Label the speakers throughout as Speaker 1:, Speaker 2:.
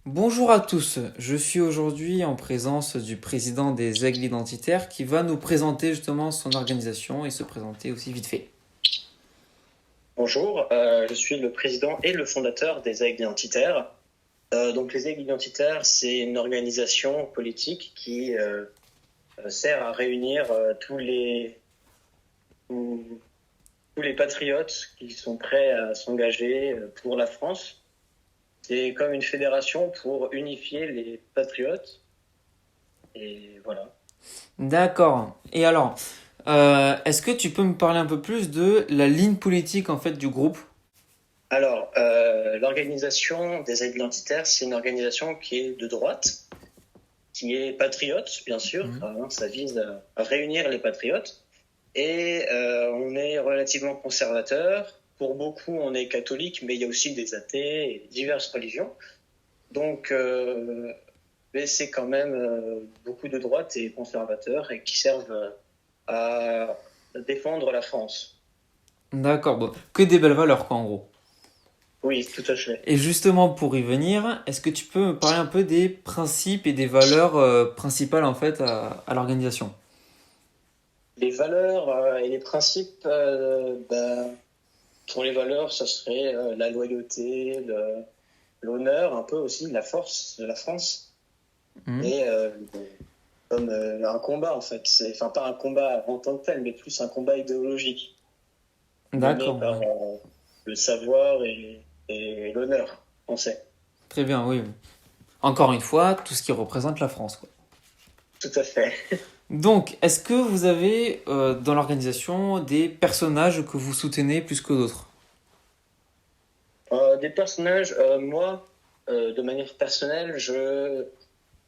Speaker 1: Bonjour à tous, je suis aujourd'hui en présence du président des Aigles Identitaires qui va nous présenter justement son organisation et se présenter aussi vite fait.
Speaker 2: Bonjour, je suis le président et le fondateur des Aigles Identitaires. Donc les Aigles Identitaires, c'est une organisation politique qui sert à réunir tous, tous les patriotes qui sont prêts à s'engager pour la France. C'est comme une fédération pour unifier les patriotes. Et voilà.
Speaker 1: D'accord. Et alors, est-ce que tu peux me parler un peu plus de la ligne politique en fait du groupe?
Speaker 2: Alors, l'organisation des Aigles Identitaires, c'est une organisation qui est de droite, qui est patriote, bien sûr.
Speaker 1: Mhm.
Speaker 2: Ça vise à réunir les patriotes. Et on est relativement conservateur. Pour beaucoup, on est catholique, mais il y a aussi des athées et diverses religions. Donc, mais c'est quand même beaucoup de droite et conservateurs et qui servent à défendre la France.
Speaker 1: D'accord, bon, que des belles valeurs quoi en gros.
Speaker 2: Oui, tout à fait.
Speaker 1: Et justement pour y venir, est-ce que tu peux me parler un peu des principes et des valeurs principales en fait à l'organisation?
Speaker 2: Les valeurs et les principes, pour les valeurs, ça serait la loyauté, l'honneur, un peu aussi, la force de la France.
Speaker 1: Mhm.
Speaker 2: Et comme un combat, en fait. Enfin, pas un combat en tant que tel, mais plus un combat idéologique, mené
Speaker 1: D'accord,
Speaker 2: par
Speaker 1: oui.
Speaker 2: le savoir et l'honneur français.
Speaker 1: Très bien, oui. Encore une fois, tout ce qui représente la France, quoi.
Speaker 2: Tout à fait.
Speaker 1: Donc, est-ce que vous avez dans l'organisation des personnages que vous soutenez plus que d'autres?
Speaker 2: Des personnages, moi, de manière personnelle, je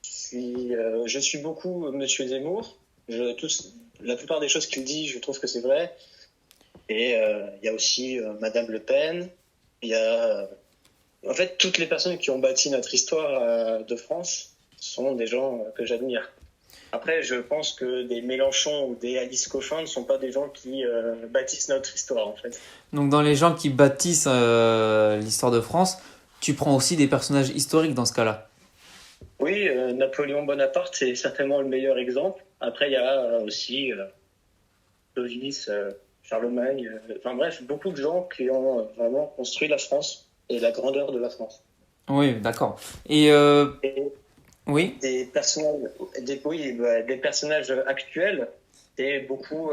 Speaker 2: suis beaucoup Monsieur Zemmour. La plupart des choses qu'il dit, je trouve que c'est vrai. Et il y a aussi Madame Le Pen. Il y a, en fait, toutes les personnes qui ont bâti notre histoire de France sont des gens que j'admire. Après, je pense que des Mélenchon ou des Alice Coffin ne sont pas des gens qui bâtissent notre histoire, en fait.
Speaker 1: Donc, dans les gens qui bâtissent l'histoire de France, tu prends aussi des personnages historiques dans ce cas-là.
Speaker 2: Oui, Napoléon Bonaparte, c'est certainement le meilleur exemple. Après, il y a aussi Clovis, Charlemagne, enfin bref, beaucoup de gens qui ont vraiment construit la France et la grandeur de la France.
Speaker 1: Oui, d'accord. Et
Speaker 2: Et
Speaker 1: oui,
Speaker 2: des personnages actuels, c'est beaucoup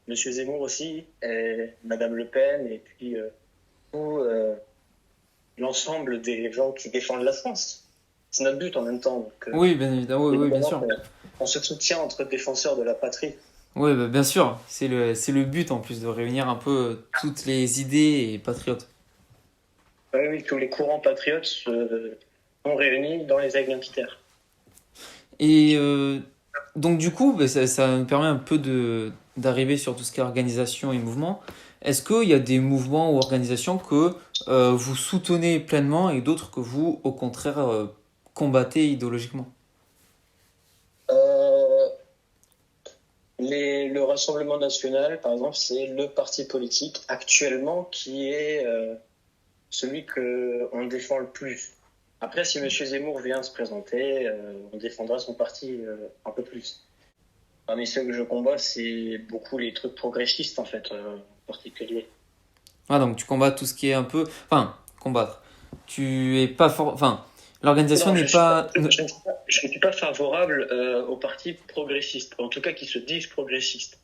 Speaker 2: Monsieur Zemmour aussi, et Madame Le Pen, et puis tout l'ensemble des gens qui défendent la France. C'est notre but en même temps. Donc,
Speaker 1: oui, bien évidemment, oui, oui, bien
Speaker 2: évidemment
Speaker 1: sûr.
Speaker 2: qu'on se soutient entre défenseurs de la patrie.
Speaker 1: Oui, bah, bien sûr. C'est le but en plus de réunir un peu toutes les idées et patriotes.
Speaker 2: Oui, oui, tous les courants patriotes sont réunis dans les aigles identitaires.
Speaker 1: Et donc du coup, bah, ça me permet un peu d'arriver sur tout ce qui est organisation et mouvement. Est-ce qu'il y a des mouvements ou organisations que vous soutenez pleinement et d'autres que vous, au contraire, combattez idéologiquement?
Speaker 2: Euh, le Rassemblement national, par exemple, c'est le parti politique actuellement qui est celui qu'on défend le plus. Après, si M. Zemmour vient se présenter, on défendra son parti un peu plus. Parmi ceux que je combats, c'est beaucoup les trucs progressistes, en fait, en particulier.
Speaker 1: Ah, donc tu combats tout ce qui est un peu... Enfin, combattre. Tu es pas fort... Enfin, l'organisation
Speaker 2: Non,
Speaker 1: n'est pas...
Speaker 2: je ne suis pas favorable aux partis progressistes, en tout cas qui se disent progressistes.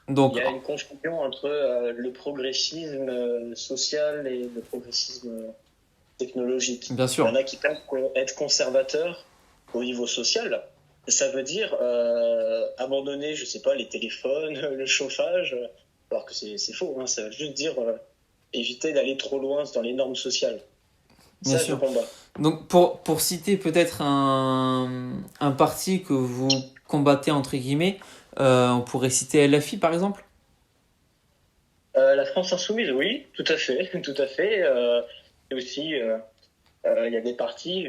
Speaker 2: Il
Speaker 1: Donc,
Speaker 2: y a une confusion entre le progressisme social et le progressisme technologique.
Speaker 1: bien
Speaker 2: Il y
Speaker 1: sûr.
Speaker 2: en a qui pensent qu'être conservateur au niveau social, ça veut dire abandonner, je sais pas, les téléphones, le chauffage, alors que c'est faux. Hein, ça veut juste dire éviter d'aller trop loin dans les normes sociales.
Speaker 1: Bien
Speaker 2: Ça, je
Speaker 1: sûr.
Speaker 2: combats.
Speaker 1: Donc, pour citer peut-être un parti que vous combattez, entre guillemets, on pourrait citer LFI, par exemple.
Speaker 2: La France insoumise, oui, tout à fait, tout à fait. Et aussi, il y a des partis,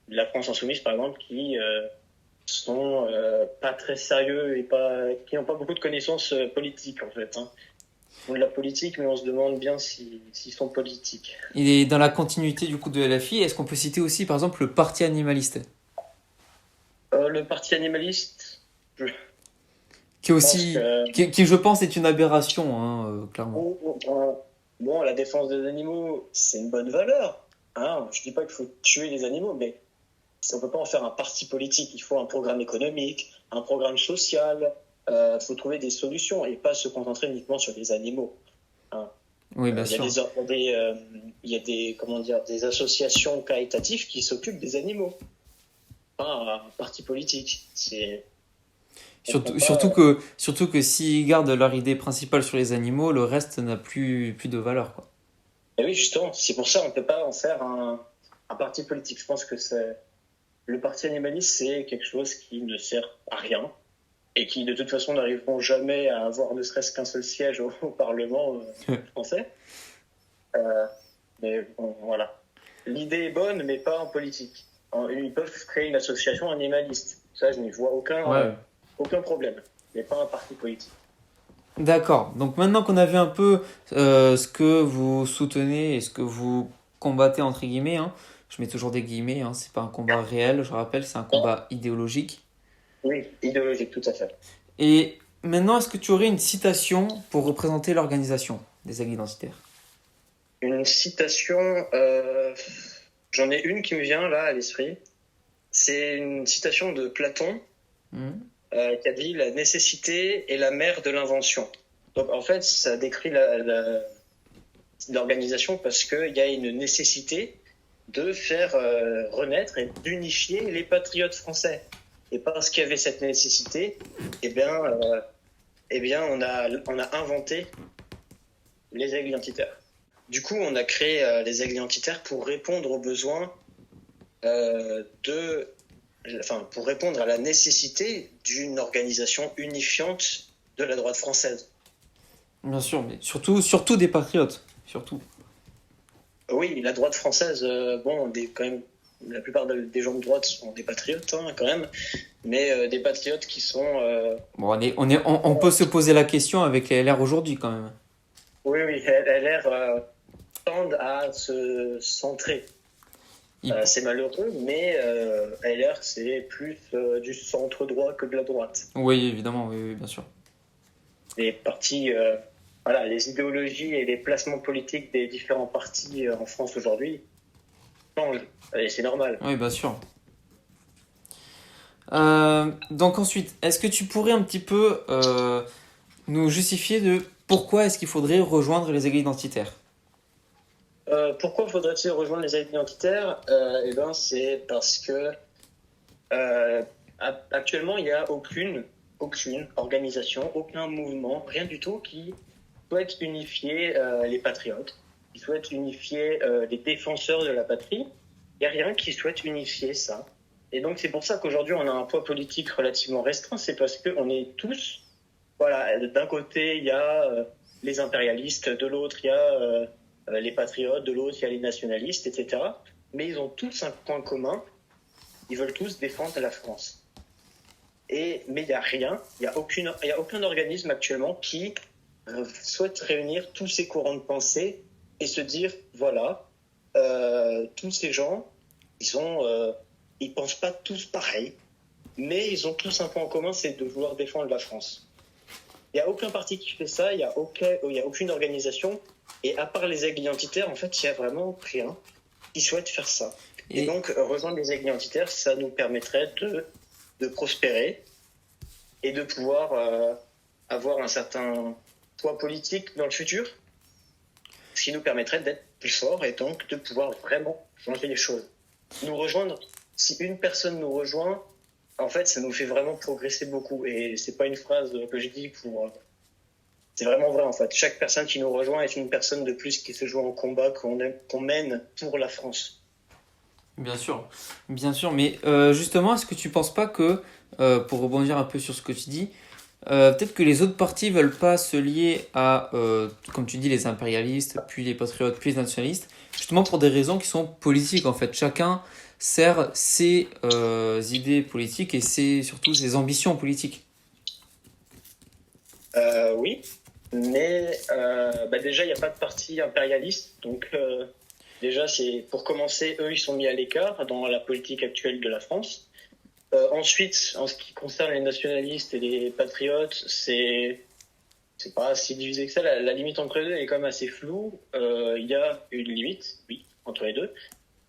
Speaker 2: la France insoumise par exemple, qui sont pas très sérieux et pas, qui n'ont pas beaucoup de connaissances politiques en fait. Hein. font de la politique, mais on se demande bien s'ils sont politiques.
Speaker 1: Et dans la continuité du coup de LFI, est-ce qu'on peut citer aussi par exemple le Parti animaliste,
Speaker 2: Le parti animaliste, je
Speaker 1: qui est
Speaker 2: pense
Speaker 1: aussi,
Speaker 2: que
Speaker 1: qui, je pense est une aberration, hein, clairement.
Speaker 2: bon, la défense des animaux, c'est une bonne valeur. Hein. Je dis pas qu'il faut tuer les animaux, mais on peut pas en faire un parti politique. Il faut un programme économique, un programme social. Il faut trouver des solutions et pas se concentrer uniquement sur les animaux. Hein.
Speaker 1: Oui, bien
Speaker 2: Il y a
Speaker 1: sûr.
Speaker 2: il y a des, comment dire, des associations caritatives qui s'occupent des animaux. Pas un parti politique. On prend pas.
Speaker 1: Surtout que s'ils gardent leur idée principale sur les animaux, le reste n'a plus de valeur, quoi.
Speaker 2: Et oui, justement, c'est pour ça qu'on ne peut pas en faire un parti politique. Je pense que le parti animaliste, c'est quelque chose qui ne sert à rien et qui, de toute façon, n'arriveront jamais à avoir ne serait-ce qu'un seul siège au Parlement français. Euh, mais bon, voilà. L'idée est bonne, mais pas en politique. Ils peuvent créer une association animaliste. Ça, je n'y vois
Speaker 1: Ouais.
Speaker 2: aucun problème. Mais pas un parti politique.
Speaker 1: D'accord. Donc maintenant qu'on a vu un peu ce que vous soutenez et ce que vous combattez entre guillemets, hein, je mets toujours des guillemets, hein, c'est pas un combat réel, je rappelle, c'est un
Speaker 2: Non.
Speaker 1: combat idéologique.
Speaker 2: Oui, idéologique, tout à fait.
Speaker 1: Et maintenant, est-ce que tu aurais une citation pour représenter l'organisation des aigles identitaires?
Speaker 2: Une citation, j'en ai une qui me vient là à l'esprit. C'est une citation de Platon
Speaker 1: Hmm.
Speaker 2: qui a dit la nécessité est la mère de l'invention. Donc en fait, ça décrit l'organisation parce qu'il y a une nécessité de faire renaître et d'unifier les patriotes français. Et parce qu'il y avait cette nécessité, eh bien, on a inventé les aigles identitaires. Du coup, on a créé les aigles identitaires pour répondre aux besoins pour répondre à la nécessité d'une organisation unifiante de la droite française.
Speaker 1: Bien sûr, mais surtout des patriotes, surtout.
Speaker 2: Oui, la droite française, quand même, la plupart des gens de droite sont des patriotes, hein, quand même, mais des patriotes qui sont,
Speaker 1: Bon, on peut se poser la question avec les LR aujourd'hui quand même.
Speaker 2: oui, LR tendent à se centrer.
Speaker 1: Ils-
Speaker 2: C'est malheureux, mais LR, c'est plus du centre droit que de la droite.
Speaker 1: Oui, évidemment, oui, oui, bien sûr.
Speaker 2: Les partis, voilà, les idéologies et les placements politiques des différents partis en France aujourd'hui changent, et c'est normal.
Speaker 1: Oui, bien sûr. Donc ensuite, est-ce que tu pourrais un petit peu nous justifier de pourquoi est-ce qu'il faudrait rejoindre les aigles identitaires?
Speaker 2: Pourquoi faudrait-il rejoindre les aides identitaires Eh ben, c'est parce que actuellement, il n'y a aucune organisation, aucun mouvement, rien du tout qui souhaite unifier les patriotes, qui souhaite unifier les défenseurs de la patrie. Il n'y a rien qui souhaite unifier ça. Et donc, c'est pour ça qu'aujourd'hui, on a un poids politique relativement restreint. C'est parce qu'on est tous, voilà, d'un côté, il y a les impérialistes, de l'autre, il y a les patriotes, de l'autre, il y a les nationalistes, etc. Mais ils ont tous un point commun. Ils veulent tous défendre la France. Mais il n'y a rien, il n'y a aucun organisme actuellement qui souhaite réunir tous ces courants de pensée et se dire, voilà, tous ces gens, ils pensent pas tous pareil, mais ils ont tous un point en commun, c'est de vouloir défendre la France. Il n'y a aucun parti qui fait ça, il y a aucune organisation, et à part les aigles identitaires, en fait, il n'y a vraiment rien qui souhaite faire ça. Et donc, rejoindre les aigles identitaires, ça nous permettrait de prospérer et de pouvoir avoir un certain poids politique dans le futur, ce qui nous permettrait d'être plus forts et donc de pouvoir vraiment changer les choses. Nous rejoindre, si une personne nous rejoint, en fait, ça nous fait vraiment progresser beaucoup. Et c'est pas une phrase que je dis pour... c'est vraiment vrai, en fait. Chaque personne qui nous rejoint est une personne de plus qui se joue en combat qu'on mène pour la France.
Speaker 1: Bien sûr, mais justement, est-ce que tu penses pas que, pour rebondir un peu sur ce que tu dis, peut-être que les autres partis veulent pas se lier à, comme tu dis, les impérialistes, puis les patriotes, puis les nationalistes, justement pour des raisons qui sont politiques en fait. Chacun sert ses idées politiques et surtout ses ambitions politiques.
Speaker 2: Oui, Mais déjà, il n'y a pas de parti impérialiste. Donc, déjà, c'est pour commencer, eux, ils sont mis à l'écart dans la politique actuelle de la France. Ensuite, en ce qui concerne les nationalistes et les patriotes, c'est pas si divisé que ça. La limite entre les deux est quand même assez floue. Il y a une limite, oui, entre les deux.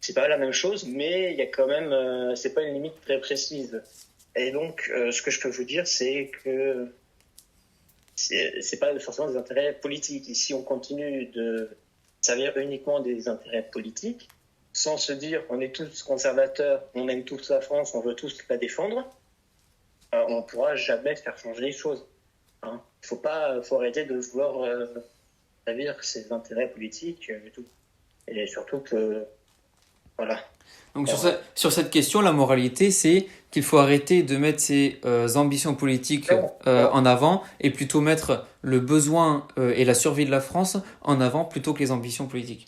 Speaker 2: C'est pas la même chose, mais il y a quand même, c'est pas une limite très précise. Et donc, ce que je peux vous dire, c'est que c'est pas forcément des intérêts politiques. Ici, on continue de servir uniquement des intérêts politiques, sans se dire on est tous conservateurs, on aime tous la France, on veut tous la défendre. On ne pourra jamais faire changer les choses. Hein. Faut arrêter de vouloir servir ses intérêts politiques et tout. Et surtout que, voilà.
Speaker 1: Donc sur cette question, la moralité, c'est qu'il faut arrêter de mettre ses ambitions politiques en avant et plutôt mettre le besoin et la survie de la France en avant plutôt que les ambitions politiques.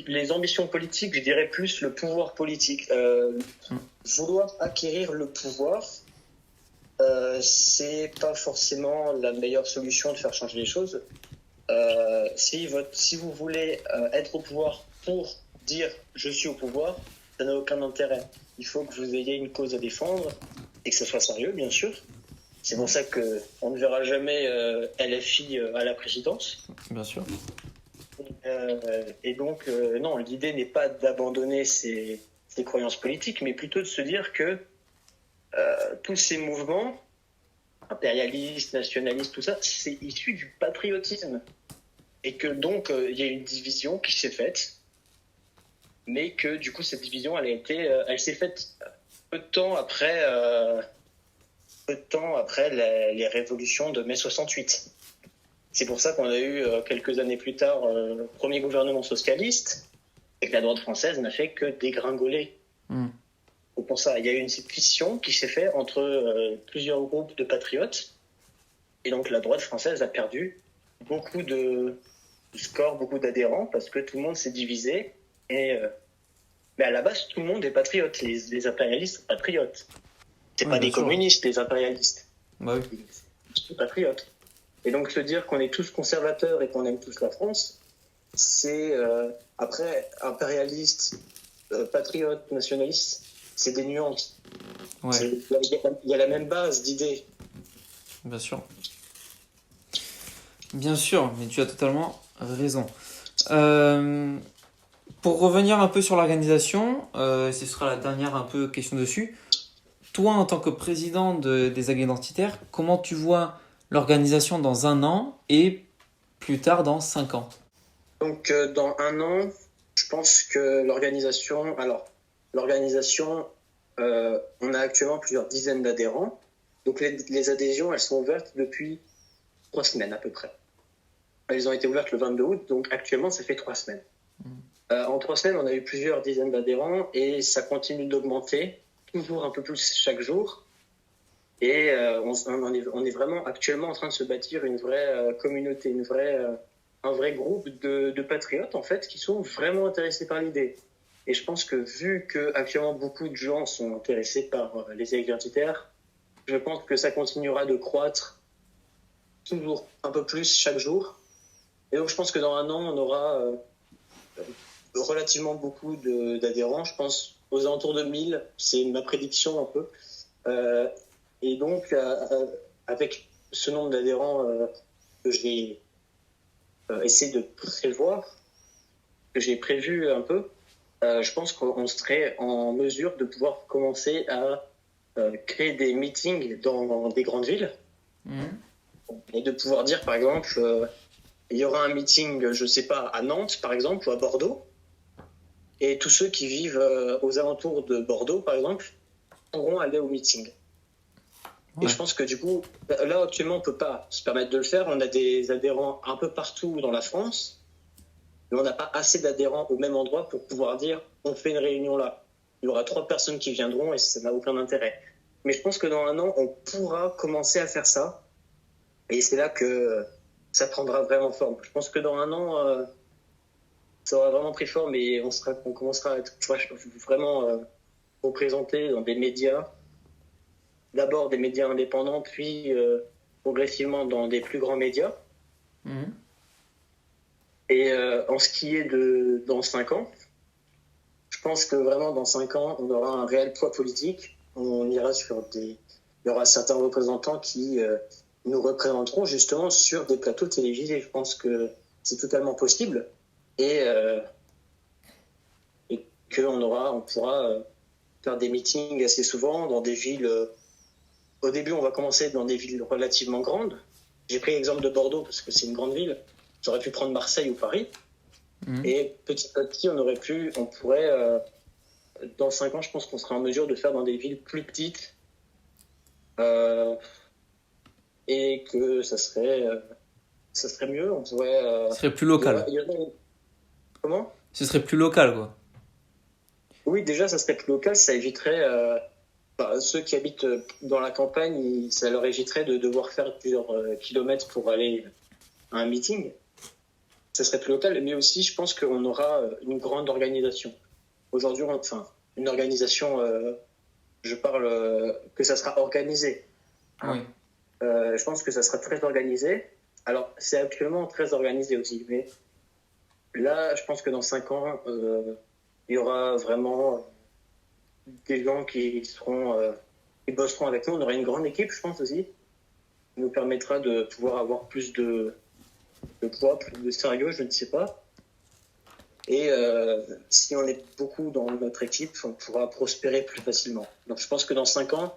Speaker 2: Les ambitions politiques, je dirais plus le pouvoir politique. Vouloir acquérir le pouvoir, c'est pas forcément la meilleure solution de faire changer les choses. Si vous voulez être au pouvoir pour dire je suis au pouvoir, ça n'a aucun intérêt. Il faut que vous ayez une cause à défendre et que ce soit sérieux, bien sûr. C'est pour ça qu'on ne verra jamais LFI à la présidence.
Speaker 1: Bien sûr.
Speaker 2: Et donc, non, l'idée n'est pas d'abandonner ses croyances politiques, mais plutôt de se dire que tous ces mouvements, impérialistes, nationalistes, tout ça, c'est issu du patriotisme. Et que donc, il y a une division qui s'est faite, mais que du coup, cette division, elle s'est faite peu de temps après les révolutions de mai 68. C'est pour ça qu'on a eu quelques années plus tard le premier gouvernement socialiste et que la droite française n'a fait que dégringoler. Et pour ça, il y a eu une scission qui s'est faite entre plusieurs groupes de patriotes et donc la droite française a perdu beaucoup de scores, beaucoup d'adhérents parce que tout le monde s'est divisé mais à la base tout le monde est patriote. Les impérialistes sont patriotes. C'est pas des communistes, les impérialistes.
Speaker 1: Bah oui.
Speaker 2: C'est des patriotes. Et donc se dire qu'on est tous conservateurs et qu'on aime tous la France, c'est après impérialiste, patriote, nationaliste, c'est des nuances.
Speaker 1: Ouais.
Speaker 2: Il y a la même base d'idées.
Speaker 1: Bien sûr. Bien sûr, mais tu as totalement raison. Pour revenir un peu sur l'organisation, ce sera la dernière un peu question dessus. Toi, en tant que président des AG identitaires, comment tu vois l'organisation dans 1 an et plus tard dans 5 ans?
Speaker 2: Donc, dans 1 an, je pense que l'organisation, on a actuellement plusieurs dizaines d'adhérents. Donc, les adhésions, elles sont ouvertes depuis 3 semaines à peu près. Elles ont été ouvertes le 22 août, donc actuellement, ça fait 3 semaines. En 3 semaines, on a eu plusieurs dizaines d'adhérents et ça continue d'augmenter, toujours un peu plus chaque jour. Et on est vraiment actuellement en train de se bâtir une vraie communauté, un vrai groupe de patriotes en fait qui sont vraiment intéressés par l'idée. Et je pense que vu que actuellement beaucoup de gens sont intéressés par les AG identitaires, je pense que ça continuera de croître toujours un peu plus chaque jour. Et donc je pense que dans 1 an, on aura relativement beaucoup d'adhérents. Je pense aux alentours de 1000, c'est ma prédiction un peu. Et donc, avec ce nombre d'adhérents que j'ai essayé de prévoir, que j'ai prévu un peu, je pense qu'on serait en mesure de pouvoir commencer à créer des meetings dans des grandes villes. Et de pouvoir dire, par exemple, il y aura un meeting, je ne sais pas, à Nantes, par exemple, ou à Bordeaux. Et tous ceux qui vivent aux alentours de Bordeaux, par exemple, pourront aller au meeting. Ouais. Et je pense que du coup, là actuellement on ne peut pas se permettre de le faire. On a des adhérents un peu partout dans la France, mais on n'a pas assez d'adhérents au même endroit pour pouvoir dire on fait une réunion là. Il y aura 3 personnes qui viendront et ça n'a aucun intérêt. Mais je pense que dans 1 an, on pourra commencer à faire ça. Et c'est là que ça prendra vraiment forme. Je pense que dans 1 an, ça aura vraiment pris forme et on commencera à être vraiment représenté dans des médias. D'abord des médias indépendants, puis progressivement dans des plus grands médias.
Speaker 1: Mhm.
Speaker 2: Et en ce qui est de dans 5 ans, je pense que vraiment dans 5 ans, on aura un réel poids politique. On ira sur des, il y aura certains représentants qui nous représenteront justement sur des plateaux télévisés. Je pense que c'est totalement possible et on pourra faire des meetings assez souvent dans des villes. Au début, on va commencer dans des villes relativement grandes. J'ai pris l'exemple de Bordeaux parce que c'est une grande ville. J'aurais pu prendre Marseille ou Paris.
Speaker 1: Mhm.
Speaker 2: Et petit à petit, on pourrait, dans 5 ans, je pense qu'on sera en mesure de faire dans des villes plus petites euh, et que ça serait mieux. On pourrait,
Speaker 1: Ce serait plus local.
Speaker 2: comment?
Speaker 1: Ce serait plus local, quoi.
Speaker 2: Oui, déjà, ça serait plus local. Ça éviterait, ceux qui habitent dans la campagne, ça leur éviterait de devoir faire plusieurs kilomètres pour aller à un meeting. Ça serait plus local, mais aussi, je pense qu'on aura une grande organisation. Aujourd'hui, enfin, une organisation, je parle que ça sera organisé.
Speaker 1: Oui.
Speaker 2: Hein. Je pense que ça sera très organisé. Alors, c'est actuellement très organisé aussi, mais là, je pense que dans 5 ans, il y aura vraiment des gens qui bosseront avec nous. On aura une grande équipe, je pense aussi, qui nous permettra de pouvoir avoir plus de poids, plus de sérieux, je ne sais pas. Et si on est beaucoup dans notre équipe, on pourra prospérer plus facilement. Donc je pense que dans 5 ans,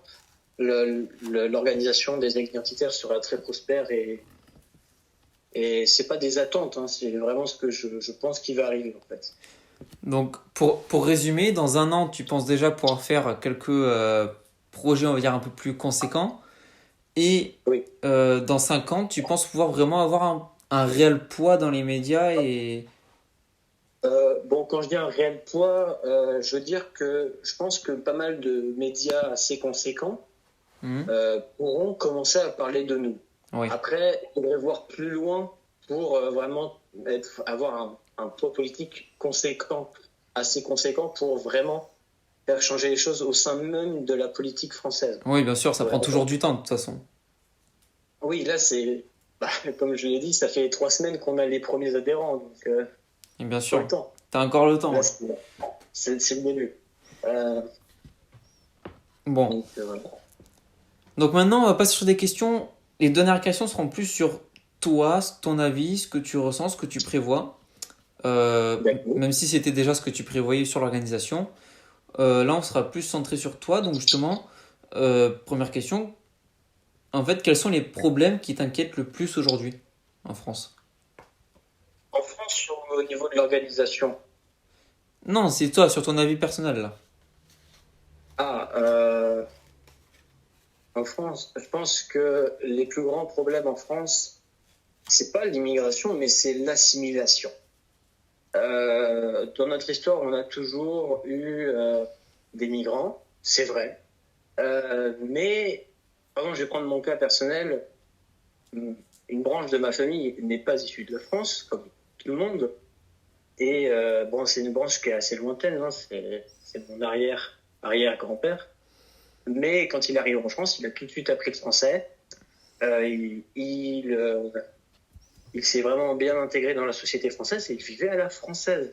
Speaker 2: l'organisation des identitaires sera très prospère et c'est pas des attentes, hein, c'est vraiment ce que je pense qui va arriver en fait.
Speaker 1: Donc, pour résumer, dans un an, tu penses déjà pouvoir faire quelques projets, on va dire, un peu plus conséquents. Et
Speaker 2: Oui.
Speaker 1: dans 5 ans, tu penses pouvoir vraiment avoir un réel poids dans les médias et...
Speaker 2: Bon, quand je dis un réel poids, je veux dire que je pense que pas mal de médias assez conséquents
Speaker 1: Mhm.
Speaker 2: pourront commencer à parler de nous.
Speaker 1: Oui.
Speaker 2: Après, il faudrait voir plus loin pour vraiment avoir un poids politique conséquent, assez conséquent pour vraiment faire changer les choses au sein même de la politique française.
Speaker 1: Oui, bien sûr, ça
Speaker 2: Ouais.
Speaker 1: prend toujours du temps, de toute façon.
Speaker 2: Oui, là, comme je l'ai dit, ça fait 3 semaines qu'on a les premiers adhérents, donc
Speaker 1: Et bien
Speaker 2: pas le
Speaker 1: sûr,
Speaker 2: temps.
Speaker 1: t'as encore le temps.
Speaker 2: Là,
Speaker 1: Ouais.
Speaker 2: c'est le début. Euh,
Speaker 1: Bon.
Speaker 2: voilà.
Speaker 1: Donc maintenant, on va passer sur des questions. Les dernières questions seront plus sur toi, ton avis, ce que tu ressens, ce que tu prévois.
Speaker 2: D'accord.
Speaker 1: Même si c'était déjà ce que tu prévoyais sur l'organisation. Là, on sera plus centré sur toi. Donc justement, première question. En fait, quels sont les problèmes qui t'inquiètent le plus aujourd'hui en France?
Speaker 2: En France, au niveau de l'organisation,
Speaker 1: Non, c'est toi, sur ton avis personnel là.
Speaker 2: ah, euh, en France, je pense que les plus grands problèmes en France, c'est pas l'immigration, mais c'est l'assimilation. Dans notre histoire, on a toujours eu des migrants, c'est vrai. Mais, par exemple, je vais prendre mon cas personnel. Une branche de ma famille n'est pas issue de la France, comme tout le monde. Et bon, c'est une branche qui est assez lointaine, hein, c'est mon arrière-grand-père. Mais quand il arrive en France, il a tout de suite appris le français. Il s'est vraiment bien intégré dans la société française et il vivait à la française.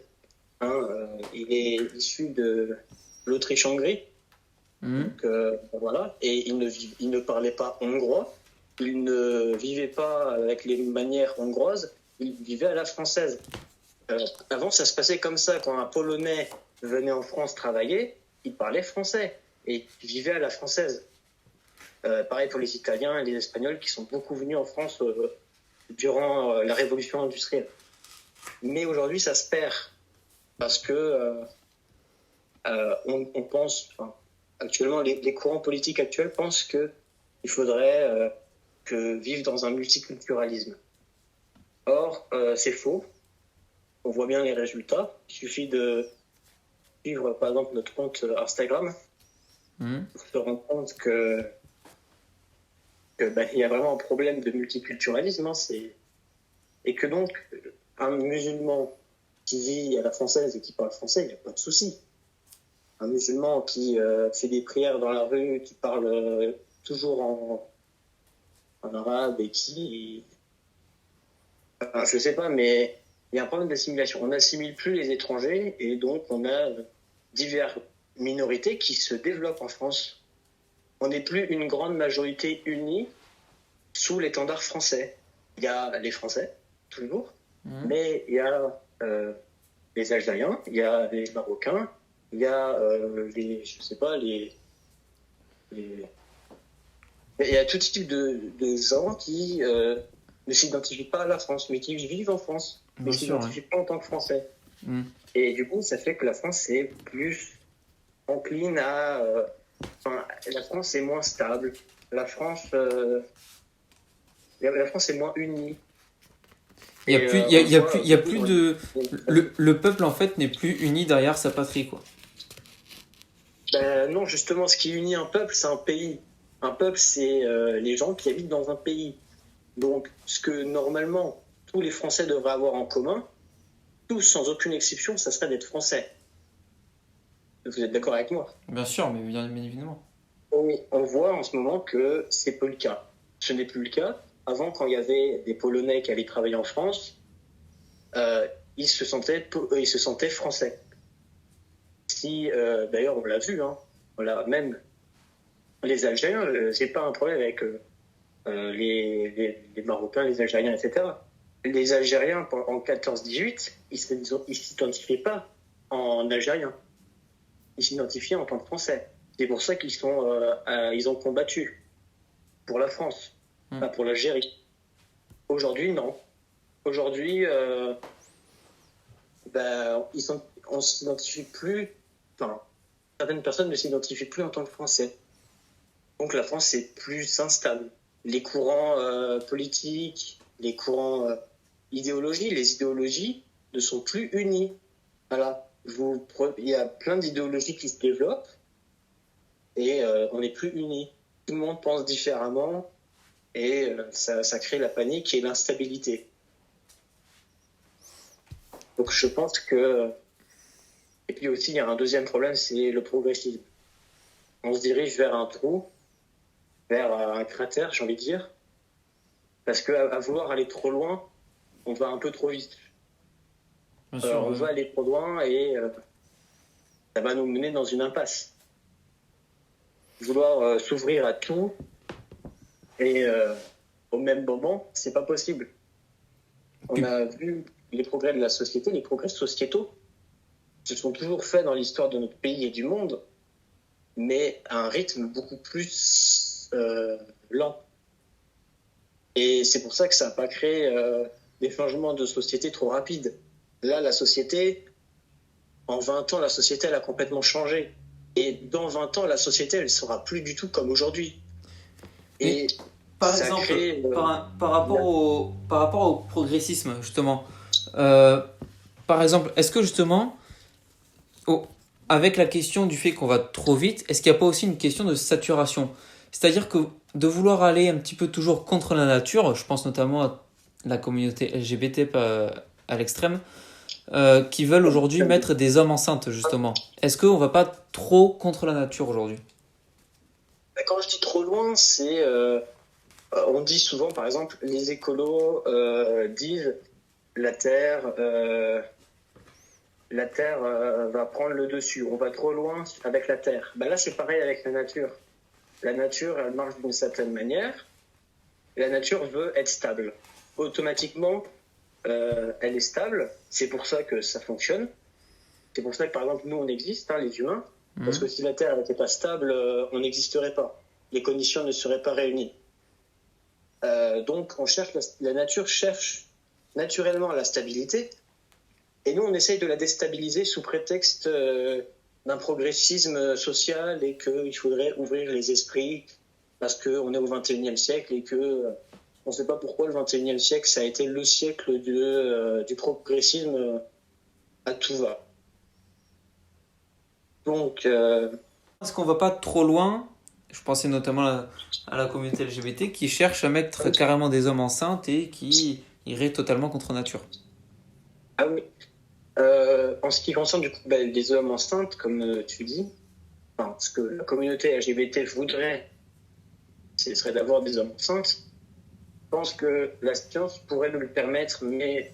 Speaker 2: Hein, il est issu de l'Autriche-Hongrie,
Speaker 1: Mhm.
Speaker 2: donc voilà. Et il ne parlait pas hongrois, il ne vivait pas avec les manières hongroises, il vivait à la française. Avant, ça se passait comme ça. Quand un Polonais venait en France travailler, il parlait français et il vivait à la française. Pareil pour les Italiens et les Espagnols qui sont beaucoup venus en France durant la révolution industrielle. Mais aujourd'hui, ça se perd parce que on pense, enfin, actuellement, les courants politiques actuels pensent qu'il faudrait que vivre dans un multiculturalisme. Or, c'est faux. On voit bien les résultats. Il suffit de suivre, par exemple, notre compte Instagram
Speaker 1: Mhm.
Speaker 2: pour se rendre compte que il y a vraiment un problème de multiculturalisme. Hein, et que donc, un musulman qui vit à la française et qui parle français, il n'y a pas de souci. Un musulman qui fait des prières dans la rue, qui parle toujours en arabe et enfin, je sais pas, mais il y a un problème d'assimilation. On n'assimile plus les étrangers et donc on a diverses minorités qui se développent en France. On n'est plus une grande majorité unie sous l'étendard français. Il y a les Français, toujours, mais il y a les Algériens, il y a les Marocains, il y a je sais pas, les- il y a tout type de gens qui ne s'identifient pas à la France, mais qui vivent en France, mais
Speaker 1: Bien
Speaker 2: ne
Speaker 1: sûr, ouais.
Speaker 2: s'identifient pas en tant que Français.
Speaker 1: Mm.
Speaker 2: Et du coup, ça fait que la France est plus encline à... enfin, la France est moins stable. La France, la France est moins unie.
Speaker 1: Il y a
Speaker 2: Et
Speaker 1: plus,
Speaker 2: on le
Speaker 1: il
Speaker 2: voit
Speaker 1: y a
Speaker 2: beaucoup
Speaker 1: plus
Speaker 2: dans
Speaker 1: de,
Speaker 2: les...
Speaker 1: le peuple en fait n'est plus uni derrière sa patrie, quoi.
Speaker 2: Ben, non, justement, ce qui unit un peuple, c'est un pays. Un peuple, c'est les gens qui habitent dans un pays. Donc, ce que normalement tous les Français devraient avoir en commun, tous sans aucune exception, ça serait d'être Français. Vous êtes d'accord avec moi?
Speaker 1: Bien sûr, mais bien évidemment.
Speaker 2: On voit en ce moment que c'est peu le cas. Ce n'est plus le cas. Avant, quand il y avait des Polonais qui allaient travailler en France, ils se sentaient français. Si, d'ailleurs, on l'a vu, hein, même les Algériens, j'ai pas un problème avec les Marocains, les Algériens, etc. Les Algériens, en 14-18, ils s'identifiaient pas en Algérien. Ils s'identifiaient en tant que Français. C'est pour ça ils ont combattu pour la France, pas pour l'Algérie. Aujourd'hui, non. Aujourd'hui, on s'identifie plus. Enfin, certaines personnes ne s'identifient plus en tant que Français. Donc la France est plus instable. Les courants politiques, les courants les idéologies ne sont plus unis. Voilà. Il y a plein d'idéologies qui se développent et on n'est plus unis. Tout le monde pense différemment et ça crée la panique et l'instabilité. Donc je pense que... Et puis aussi, il y a un deuxième problème, c'est le progressisme. On se dirige vers un trou, vers un cratère, j'ai envie de dire, parce qu'à vouloir aller trop loin, on va un peu trop vite.
Speaker 1: Bien sûr,
Speaker 2: On va aller trop loin et ça va nous mener dans une impasse. Vouloir s'ouvrir à tout et au même moment, c'est pas possible. On a vu les progrès de la société, les progrès sociétaux se sont toujours faits dans l'histoire de notre pays et du monde, mais à un rythme beaucoup plus lent. Et c'est pour ça que ça n'a pas créé des changements de société trop rapides. Là, en 20 ans, la société, elle a complètement changé. Et dans 20 ans, la société, elle ne sera plus du tout comme aujourd'hui.
Speaker 1: mais
Speaker 2: Et
Speaker 1: par
Speaker 2: ça
Speaker 1: exemple,
Speaker 2: crée...
Speaker 1: par rapport au progressisme, justement, par exemple, est-ce que justement, avec la question du fait qu'on va trop vite, est-ce qu'il n'y a pas aussi une question de saturation? C'est-à-dire que de vouloir aller un petit peu toujours contre la nature, je pense notamment à la communauté LGBT à l'extrême, qui veulent aujourd'hui mettre des hommes enceintes, justement. Est-ce qu'on va pas trop contre la nature aujourd'hui?
Speaker 2: Quand je dis trop loin, c'est... on dit souvent, par exemple, les écolos disent la Terre va prendre le dessus. On va trop loin avec la Terre. Ben là, c'est pareil avec la nature. La nature, elle marche d'une certaine manière. La nature veut être stable. Automatiquement, elle est stable. C'est pour ça que ça fonctionne. C'est pour ça que, par exemple, nous, on existe, hein, les humains. Parce que si la Terre n'était pas stable, on n'existerait pas. Les conditions ne seraient pas réunies. Donc, la nature cherche naturellement la stabilité. Et nous, on essaye de la déstabiliser sous prétexte d'un progressisme social et qu'il faudrait ouvrir les esprits parce qu'on est au XXIe siècle et que on ne sait pas pourquoi le XXIe siècle, ça a été le siècle du progressisme à tout va. Donc,
Speaker 1: Est-ce qu'on va pas trop loin? Je pensais notamment à la communauté LGBT qui cherche à mettre carrément des hommes enceintes et qui irait totalement contre nature.
Speaker 2: ah oui. En ce qui concerne du coup les hommes enceintes, comme tu dis, enfin, ce que la communauté LGBT voudrait, ce serait d'avoir des hommes enceintes. pense que la science pourrait nous le permettre, mais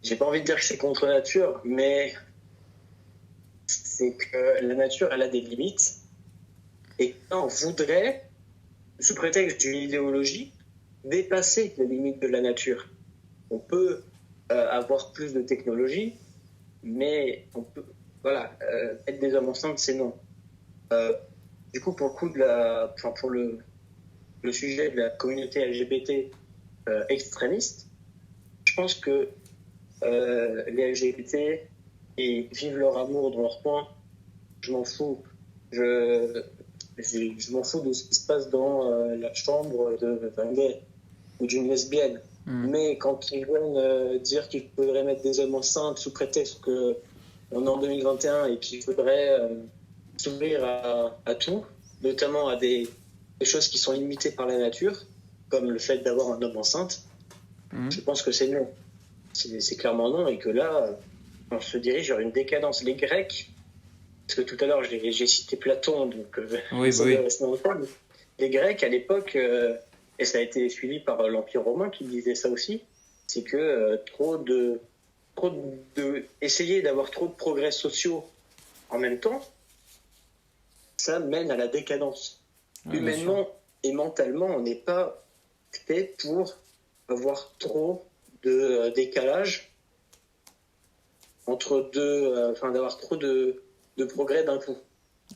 Speaker 2: j'ai pas envie de dire que c'est contre nature, mais c'est que la nature, elle a des limites. Et quand on voudrait, sous prétexte d'une idéologie, dépasser les limites de la nature. On peut avoir plus de technologie, mais on peut, voilà, être des hommes enceintes, c'est non. Du coup, pour le coup pour le sujet de la communauté LGBT extrémiste, je pense que les LGBT et vivent leur amour dans leur coin. Je m'en fous. Je m'en fous de ce qui se passe dans la chambre d'un gay ou d'une lesbienne. Mais quand ils viennent dire qu'il faudrait mettre des hommes enceintes sous prétexte qu'on est en 2021 et qu'il faudrait s'ouvrir à tout, notamment à des choses qui sont limitées par la nature, comme le fait d'avoir un homme enceinte, je pense que c'est non. C'est clairement non, et que là, on se dirige vers une décadence. Les Grecs, parce que tout à l'heure j'ai cité Platon, donc
Speaker 1: oui.
Speaker 2: Les Grecs à l'époque, et ça a été suivi par l'Empire romain qui disait ça aussi, c'est que essayer d'avoir trop de progrès sociaux en même temps, ça mène à la décadence. Humainement et mentalement, on n'est pas fait pour avoir trop de décalage entre deux, d'avoir trop de progrès d'un coup.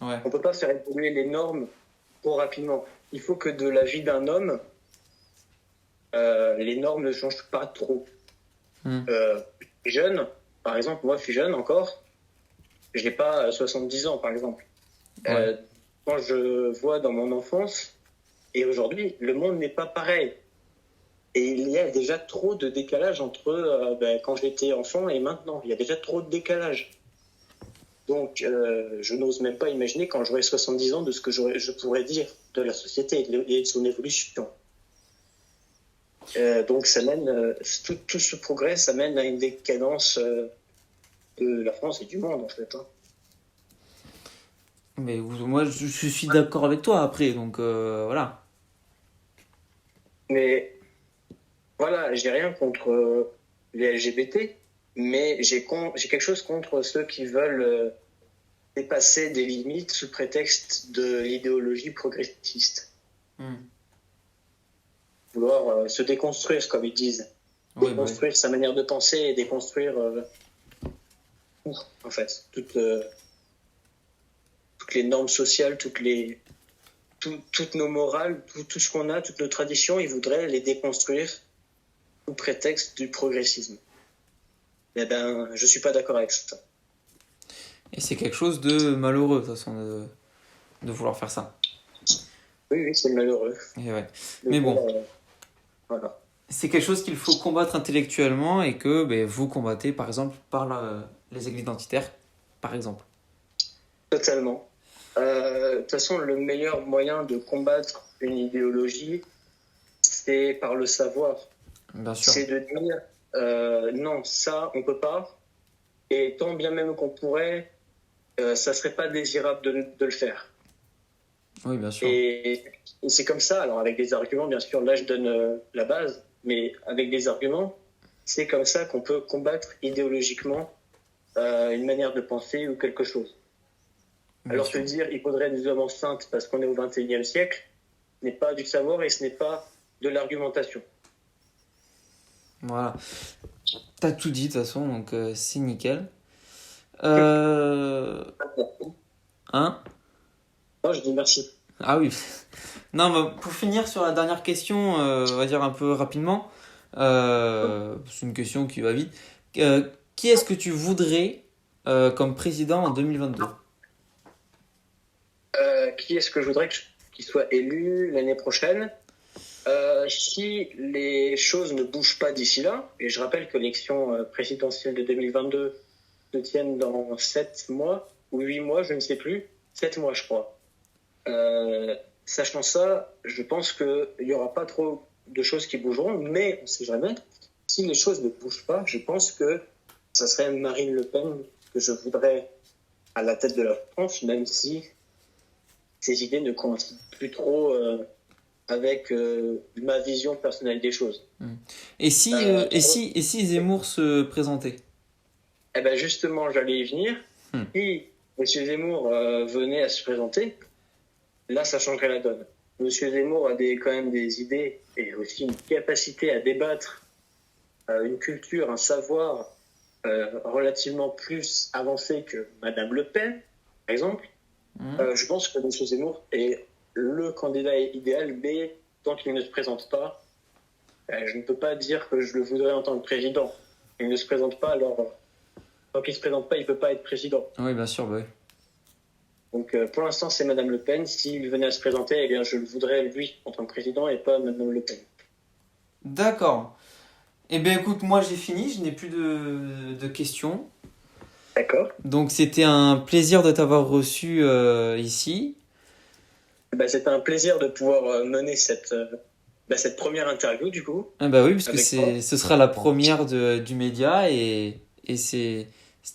Speaker 1: Ouais.
Speaker 2: On peut pas faire évoluer les normes trop rapidement. Il faut que de la vie d'un homme, les normes ne changent pas trop. Jeune, par exemple, moi je suis jeune encore, j'ai pas 70 ans par exemple.
Speaker 1: Ouais.
Speaker 2: Quand je vois dans mon enfance et aujourd'hui, le monde n'est pas pareil. Et il y a déjà trop de décalage entre quand j'étais enfant et maintenant. Il y a déjà trop de décalage. Donc, je n'ose même pas imaginer quand j'aurai 70 ans de ce que je pourrais dire de la société et de son évolution. Donc, ça mène, tout ce progrès, ça mène à une décadence de la France et du monde, en fait. Hein.
Speaker 1: Mais moi, je suis d'accord avec toi après, donc voilà.
Speaker 2: Mais voilà, j'ai rien contre les LGBT, mais j'ai quelque chose contre ceux qui veulent dépasser des limites sous prétexte de l'idéologie progressiste. Vouloir se déconstruire, comme ils disent. Déconstruire sa manière de penser et déconstruire en fait, toutes les normes sociales, toutes nos morales, tout ce qu'on a, toutes nos traditions, ils voudraient les déconstruire sous prétexte du progressisme. Eh ben, je suis pas d'accord avec ça.
Speaker 1: Et c'est quelque chose de malheureux, de toute façon, de vouloir faire ça.
Speaker 2: Oui, c'est malheureux.
Speaker 1: Et ouais. Mais bon,
Speaker 2: voilà.
Speaker 1: C'est quelque chose qu'il faut combattre intellectuellement et que vous combattez, par exemple, par les églises identitaires, par exemple.
Speaker 2: Totalement. De toute façon, le meilleur moyen de combattre une idéologie, c'est par le savoir.
Speaker 1: Bien sûr.
Speaker 2: C'est de dire non, ça, on peut pas. Et tant bien même qu'on pourrait, ça serait pas désirable de le faire.
Speaker 1: Oui, bien sûr.
Speaker 2: Et c'est comme ça, alors avec des arguments, bien sûr, là je donne la base, mais avec des arguments, c'est comme ça qu'on peut combattre idéologiquement une manière de penser ou quelque chose. Alors te dire il faudrait des hommes enceintes parce qu'on est au XXIe siècle, ce n'est pas du savoir et ce n'est pas de l'argumentation.
Speaker 1: Voilà. T'as tout dit de toute façon, donc c'est nickel. Hein?
Speaker 2: Non, je dis merci.
Speaker 1: Ah oui. Non, pour finir sur la dernière question, on va dire un peu rapidement. C'est une question qui va vite. Qui est-ce que tu voudrais comme président en 2022?
Speaker 2: Qui est-ce que je voudrais qu'il soit élu l'année prochaine? Si les choses ne bougent pas d'ici là, et je rappelle que l'élection présidentielle de 2022 se tienne dans 7 mois ou 8 mois, je ne sais plus, 7 mois je crois. Sachant ça, je pense qu'il n'y aura pas trop de choses qui bougeront, mais on ne sait jamais. Si les choses ne bougent pas, je pense que ça serait Marine Le Pen que je voudrais à la tête de la France, même si ses idées ne coïncident plus trop avec ma vision personnelle des choses.
Speaker 1: Et si,
Speaker 2: Euh,
Speaker 1: et si Zemmour se présentait?
Speaker 2: Eh ben justement, j'allais y venir.
Speaker 1: Hmm.
Speaker 2: Si Monsieur Zemmour venait à se présenter, là, ça changerait la donne. Monsieur Zemmour a quand même des idées et aussi une capacité à débattre, une culture, un savoir relativement plus avancé que Madame Le Pen, par exemple. Je pense que Monsieur Zemmour est le candidat idéal, mais tant qu'il ne se présente pas, je ne peux pas dire que je le voudrais en tant que président. Il ne se présente pas, alors tant qu'il ne se présente pas, il ne peut pas être président.
Speaker 1: Oui, bien sûr, bah oui.
Speaker 2: Donc pour l'instant, c'est Madame Le Pen. S'il venait à se présenter, eh bien, je le voudrais lui en tant que président et pas Madame Le Pen.
Speaker 1: D'accord. Eh bien, écoute, moi j'ai fini, je n'ai plus de questions.
Speaker 2: D'accord.
Speaker 1: Donc, c'était un plaisir de t'avoir reçu ici.
Speaker 2: Ben, c'était un plaisir de pouvoir mener cette première interview du coup
Speaker 1: Ah bah oui, parce que
Speaker 2: avec toi.
Speaker 1: ce sera la première du média et c'est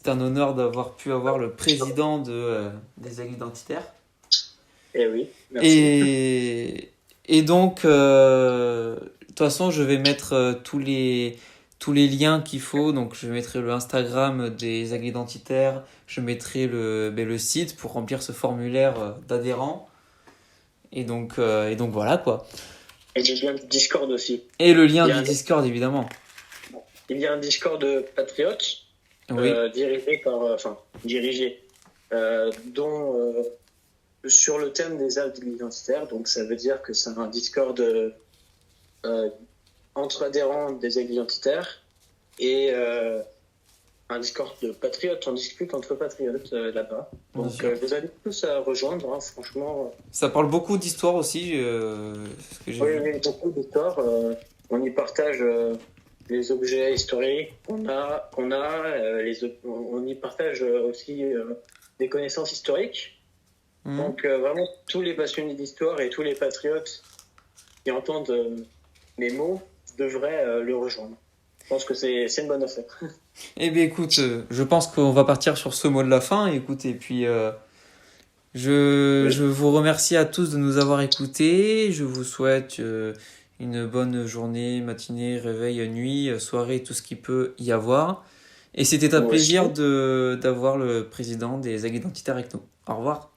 Speaker 1: un honneur d'avoir pu avoir le président des Aigles Identitaires.
Speaker 2: Eh oui, merci.
Speaker 1: Et donc, de toute façon, je vais mettre tous les liens qu'il faut. Donc, je mettrai le Instagram des Aigles Identitaires, je mettrai le site pour remplir ce formulaire d'adhérent. Et donc voilà quoi.
Speaker 2: Et j'ai bien le Discord aussi.
Speaker 1: Et le lien
Speaker 2: Il y a
Speaker 1: du
Speaker 2: un,
Speaker 1: Discord, évidemment.
Speaker 2: il y a un Discord de patriotes
Speaker 1: Oui.
Speaker 2: dirigé dirigé, dont sur le thème des actes identitaires. Donc ça veut dire que c'est un Discord euh, entre adhérents des actes identitaires et un Discord de patriotes. On discute entre patriotes là-bas.
Speaker 1: Bien
Speaker 2: Donc
Speaker 1: sûr.
Speaker 2: je vous invite tous à rejoindre, hein, franchement.
Speaker 1: Ça parle beaucoup d'histoire aussi, ce que j'ai
Speaker 2: Oui,
Speaker 1: vu.
Speaker 2: oui, beaucoup d'histoires. On y partage les objets historiques on y partage aussi des connaissances historiques. Donc vraiment, tous les passionnés d'histoire et tous les patriotes qui entendent mes mots devraient le rejoindre. Je pense que c'est une bonne affaire.
Speaker 1: Eh bien, écoute, je pense qu'on va partir sur ce mot de la fin. Écoute, et puis, je vous remercie à tous de nous avoir écoutés. Je vous souhaite une bonne journée, matinée, réveil, nuit, soirée, tout ce qui peut y avoir. Et c'était un
Speaker 2: Moi aussi.
Speaker 1: plaisir d'avoir le président des Aigles Identitaires avec nous. Au revoir.